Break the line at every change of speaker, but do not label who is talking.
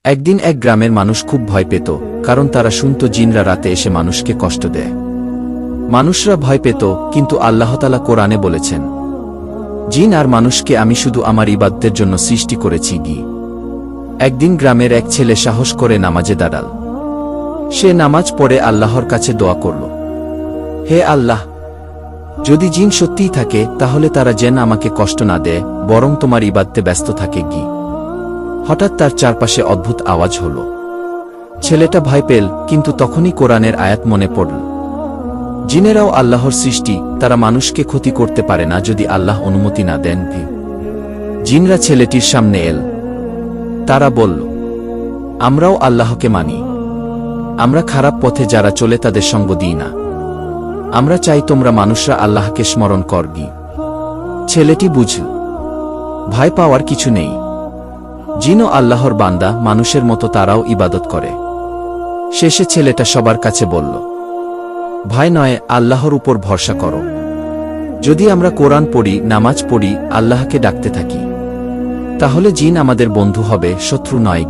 একদিন এক গ্রামের মানুষ খুব ভয় পেত, কারণ তারা শুনত জিনরা রাতে এসে মানুষকে কষ্ট দেয়। মানুষরা ভয় পেত, কিন্তু আল্লাহ তাআলা কোরআনে বলেছেন, জিন আর মানুষকে আমি শুধু আমার ইবাদতের জন্য সৃষ্টি করেছি। একদিন গ্রামের এক ছেলে সাহস করে নামাজে দাঁড়াল। সে নামাজ পড়ে আল্লাহর কাছে দোয়া করল, হে আল্লাহ, যদি জিন সত্যিই থাকে তাহলে তারা যেন আমাকে কষ্ট না দেয়, বরং তোমার ইবাদতে ব্যস্ত থাকে। হঠাৎ তার চারপাশে অদ্ভুত আওয়াজ হল। ছেলেটা ভয় পেল, কিন্তু তখনই কোরআনের আয়াত মনে পড়ল, জিনেরাও আল্লাহর সৃষ্টি, তারা মানুষকে ক্ষতি করতে পারে না যদি আল্লাহ অনুমতি না দেন। জিনরা ছেলেটির সামনে এল। তারা বলল, আমরাও আল্লাহকে মানি, আমরা খারাপ পথে যারা চলে তাদের সঙ্গ দিই না, আমরা চাই তোমরা মানুষরা আল্লাহকে স্মরণ করগি। ছেলেটি বুঝল, ভয় পাওয়ার কিছু নেই, জিনও আল্লাহর বান্দা, মানুষের মতো তারাও ইবাদত করে। শেষে ছেলেটা সবার কাছে বলল, ভয় নয়, আল্লাহর উপর ভরসা করো। যদি আমরা কোরআন পড়ি, নামাজ পড়ি, আল্লাহকে ডাকতে থাকি, তাহলে জিন আমাদের বন্ধু হবে, শত্রু নয়।